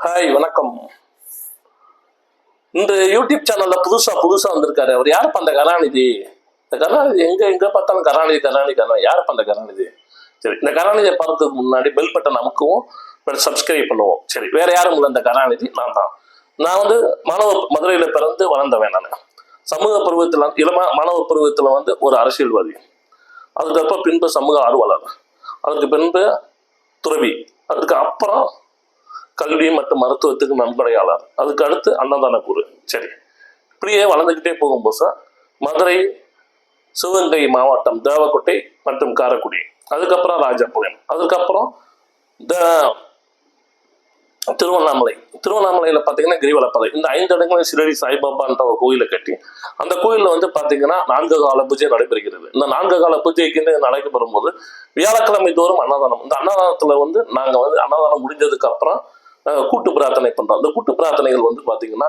Hi வணக்கம். இந்த YouTube சேனல்ல புதுசா வந்திருக்காரு. அவர் யாருப்பா அந்த கருணாநிதி? இந்த கருணாநிதி எங்க பார்த்தாலும் கருணாநிதி யாருப்பா அந்த கருணாநிதி? சரி, இந்த கருணாநிதியை பார்க்கறதுக்கு முன்னாடி பெல் பட்டன் அமுக்குவோம், சப்ஸ்கிரைப் பண்ணுவோம். சரி, வேற யாரும் இல்லை, இந்த கருணாநிதி நான் தான். நான் வந்து மதுரையில பிறந்து வளர்ந்தவன். நான் சமூக பருவத்தில் மாணவ பருவத்தில் வந்து ஒரு அரசியல்வாதி, அதுக்கப்புறம் பின்பு சமூக ஆர்வலர், அதுக்கு பின்பு துறவி, அதுக்கு அப்புறம் கல்வி மற்றும் மருத்துவத்துக்கு நன்கொடையாளர், அதுக்கு அடுத்து அன்னதான குரு. சரி, இப்படியே வளர்ந்துக்கிட்டே போகும்போது மதுரை, சிவகங்கை மாவட்டம் தேவக்கோட்டை மற்றும் காரைக்குடி, அதுக்கப்புறம் ராஜபாளையம், அதுக்கப்புறம் திருவண்ணாமலையில பார்த்தீங்கன்னா கிரிவலப்பாதை. இந்த 5 இடங்களும் ஷிரடி சாய்பாபான்ற ஒரு கோயிலை கட்டி அந்த கோயிலில் வந்து பார்த்தீங்கன்னா 4 கால பூஜை நடைபெறுகிறது. இந்த 4 கால பூஜைக்கு நடைபெறும் போது வியாழக்கிழமை தோறும் அன்னதானம். இந்த அன்னதானத்தில் வந்து நாங்கள் வந்து அன்னதானம் முடிஞ்சதுக்கு அப்புறம் கூட்டு பிரார்த்தனை பண்றோம். இந்த கூட்டு பிரார்த்தனைகள் வந்து பாத்தீங்கன்னா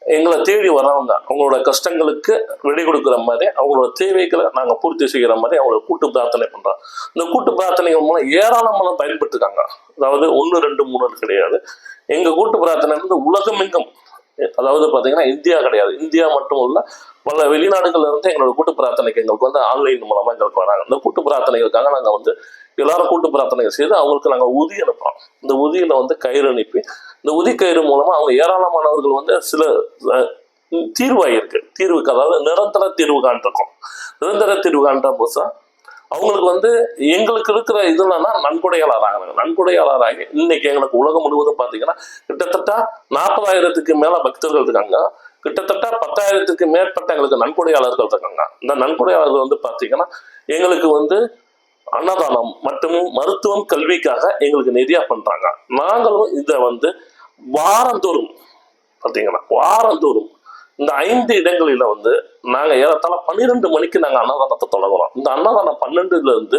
எங்களை தேடி வரவங்க அவங்களோட கஷ்டங்களுக்கு விடை கொடுக்குற மாதிரி, அவங்களோட தேவைகளை நாங்கள் பூர்த்தி செய்கிற மாதிரி அவங்களோட கூட்டு பிரார்த்தனை பண்றோம். இந்த கூட்டு பிரார்த்தனைகள் மூலம் ஏராளமான பயன்பட்டுருக்காங்க. அதாவது 1, 2, 3 கிடையாது. எங்க கூட்டு பிரார்த்தனை வந்து உலகமெங்கும், அதாவது பாத்தீங்கன்னா இந்தியா கிடையாது, இந்தியா மட்டும் இல்ல, பல வெளிநாடுகள்ல இருந்து எங்களோட கூட்டு பிரார்த்தனைக்கு எங்களுக்கு வந்து ஆன்லைன் மூலமா எங்களுக்கு வராங்க. இந்த கூட்டு பிரார்த்தனைகளுக்காக நாங்கள் வந்து எல்லாரும் கூட்டு பிரார்த்தனைகள் செய்து அவங்களுக்கு நாங்கள் உதி அனுப்புறோம். இந்த உதியில வந்து கயிறு அனுப்பி, இந்த உதி கயிறு மூலமா அவங்க ஏராளமானவர்கள் வந்து சில தீர்வுக்கு, அதாவது நிரந்தர தீர்வு காண்றோம். நிரந்தர தீர்வு காண்ற போது அவங்களுக்கு வந்து எங்களுக்கு இருக்கிற இது என்னன்னா நன்கொடையாளராக இன்னைக்கு எங்களுக்கு உலகம் முழுவதும் பார்த்தீங்கன்னா கிட்டத்தட்ட 40,000க்கு மேல பக்தர்கள் இருக்காங்க. கிட்டத்தட்ட 10,000க்கு மேற்பட்ட எங்களுக்கு நன்கொடையாளர்கள் இருக்காங்க. இந்த நன்கொடையாளர்கள் வந்து பார்த்தீங்கன்னா எங்களுக்கு வந்து அன்னதானம் மற்றும் மருத்துவம், கல்விக்காக எங்களுக்கு நிறைய பண்றாங்க. நாங்களும் இதை வந்து வாரந்தோறும் இந்த 5 இடங்களில வந்து நாங்க ஏறத்தாழ 12 மணிக்கு நாங்க அன்னதானத்தை தொடங்குறோம். இந்த அன்னதானம் 12ல இருந்து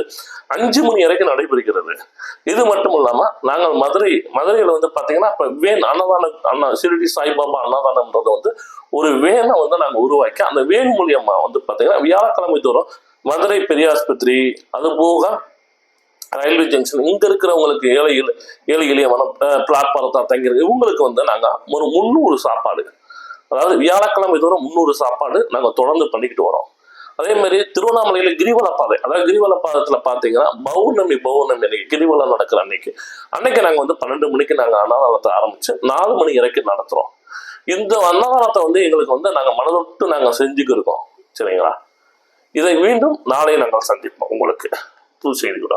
5 மணி வரைக்கும் நடைபெறுகிறது. இது மட்டும் இல்லாம நாங்கள் மதுரையில வந்து பாத்தீங்கன்னா இப்ப வேன் அன்னதானம், ஷிரடி சாய்பாபா அன்னதானம்ன்றது வந்து ஒரு வேனை வந்து நாங்க உருவாக்கி அந்த வேன் மூலியமா வந்து பாத்தீங்கன்னா வியாழக்கிழமை தோறும் மதுரை பெரியாஸ்பத்திரி, அது போக ரயில்வே ஜங்ஷன், இங்க இருக்கிறவங்களுக்கு ஏழை எளிய பிளாட்பாரத்தா தங்கிறது இவங்களுக்கு வந்து நாங்க ஒரு 300 சாப்பாடு, அதாவது வியாழக்கிழமை தோறும் 300 சாப்பாடு நாங்கள் தொடர்ந்து பண்ணிக்கிட்டு வரோம். அதே மாதிரி திருவண்ணாமலையில கிரிவலப்பாதை, அதாவது கிரிவலப்பாதத்துல பாத்தீங்கன்னா பௌர்ணமி அன்னைக்கு கிரிவலம் நடக்கிற அன்னைக்கு நாங்க வந்து 12 மணிக்கு நாங்க அன்னதானத்தை ஆரம்பிச்சு 4 மணி வரைக்கும் நடத்துறோம். இந்த அன்னதானத்தை வந்து எங்களுக்கு வந்து நாங்க மனதொட்டு நாங்க செஞ்சுக்கிருக்கோம். சரிங்களா? இதை மீண்டும் நாளை நாங்கள் சந்திப்போம். உங்களுக்கு புது செய்தி கூட.